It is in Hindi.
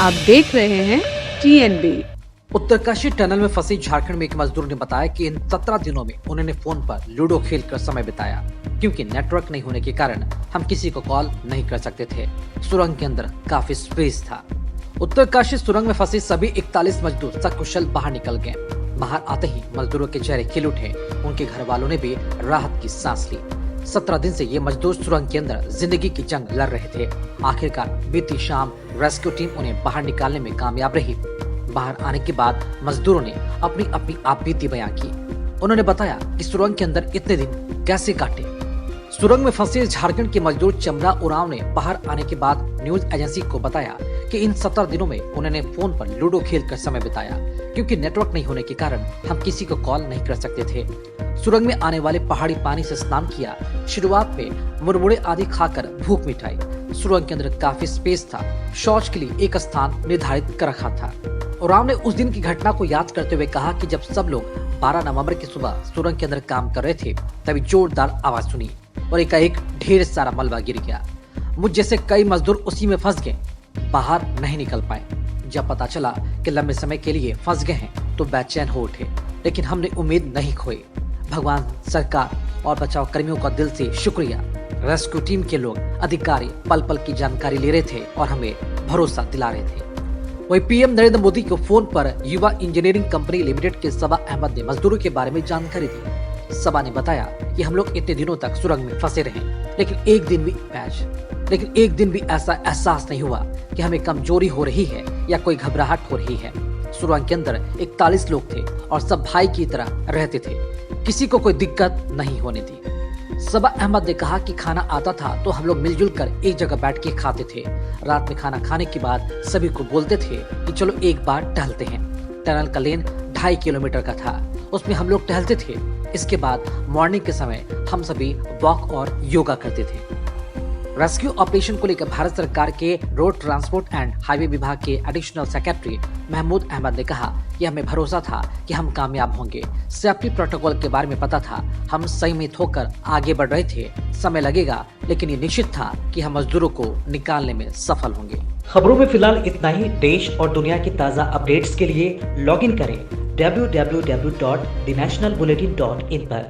आप देख रहे हैं TNB। उत्तरकाशी टनल में फंसी झारखंड में एक मजदूर ने बताया कि इन 17 दिनों में उन्होंने फोन पर लूडो खेलकर समय बिताया, क्योंकि नेटवर्क नहीं होने के कारण हम किसी को कॉल नहीं कर सकते थे। सुरंग के अंदर काफी स्पेस था। उत्तरकाशी सुरंग में फंसे सभी 41 मजदूर सकुशल बाहर निकल गए। बाहर आते ही मजदूरों के चेहरे खिल उठे। उनके घर वालों ने भी राहत की सांस ली। 17 दिन से ये मजदूर सुरंग के अंदर जिंदगी की जंग लड़ रहे थे। आखिरकार बीती शाम रेस्क्यू टीम उन्हें बाहर निकालने में कामयाब रही। बाहर आने के बाद मजदूरों ने अपनी अपनी आपबीती बयां की। उन्होंने बताया कि सुरंग के अंदर इतने दिन कैसे काटे। सुरंग में फंसे झारखंड के मजदूर चमरा उरांव ने बाहर आने के बाद न्यूज एजेंसी को बताया कि इन 17 दिनों में उन्होंने फोन पर लूडो खेलकर समय बिताया, क्योंकि नेटवर्क नहीं होने के कारण हम किसी को कॉल नहीं कर सकते थे। सुरंग में आने वाले पहाड़ी पानी से स्नान किया। शुरुआत में मुरमुरे आदि खाकर भूख मिटाई। सुरंग के अंदर काफी स्पेस था। शौच के लिए एक स्थान निर्धारित कर रखा था। उरांव ने उस दिन की घटना को याद करते हुए कहा कि जब सब लोग 12 नवंबर की सुबह सुरंग के अंदर काम कर रहे थे, तभी जोरदार आवाज सुनी और एकाएक ढेर सारा मलबा गिर गया। मुझ जैसे कई मजदूर उसी में फंस गए, बाहर नहीं निकल पाए। जब पता चला कि लंबे समय के लिए फंस गए हैं तो बेचैन हो उठे, लेकिन हमने उम्मीद नहीं खोई। भगवान, सरकार और बचाव कर्मियों का दिल से शुक्रिया। रेस्क्यू टीम के लोग, अधिकारी पल पल की जानकारी ले रहे थे और हमें भरोसा दिला रहे थे। वही पीएम नरेंद्र मोदी को फोन पर युवा इंजीनियरिंग कंपनी लिमिटेड के सबा अहमद ने मजदूरों के बारे में जानकारी दी। सबा ने बताया कि हम लोग इतने दिनों तक सुरंग में फंसे रहे, लेकिन एक दिन भी ऐसा एहसास नहीं हुआ कि हमें कमजोरी हो रही है या कोई घबराहट हो रही है। सुरंग के अंदर 41 लोग थे और सब भाई की तरह रहते थे। किसी को कोई दिक्कत नहीं होने दी। सबा अहमद ने कहा कि खाना आता था तो हम लोग मिलजुल कर एक जगह बैठ के खाते थे। रात में खाना खाने के बाद सभी को बोलते थे कि चलो एक बार टहलते हैं। टनल का लेन 2.5 किलोमीटर का था, उसमें हम लोग टहलते थे। इसके बाद मॉर्निंग के समय हम सभी वॉक और योगा करते थे। रेस्क्यू ऑपरेशन को लेकर भारत सरकार के रोड ट्रांसपोर्ट एंड हाईवे विभाग के एडिशनल सेक्रेटरी महमूद अहमद ने कहा कि हमें भरोसा था कि हम कामयाब होंगे। सेफ्टी प्रोटोकॉल के बारे में पता था। हम संयमित होकर आगे बढ़ रहे थे। समय लगेगा, लेकिन ये निश्चित था कि हम मजदूरों को निकालने में सफल होंगे। खबरों में फिलहाल इतना ही। देश और दुनिया की ताज़ा अपडेट्स के लिए लॉगिन करें www.thenationalbulletin.in पर।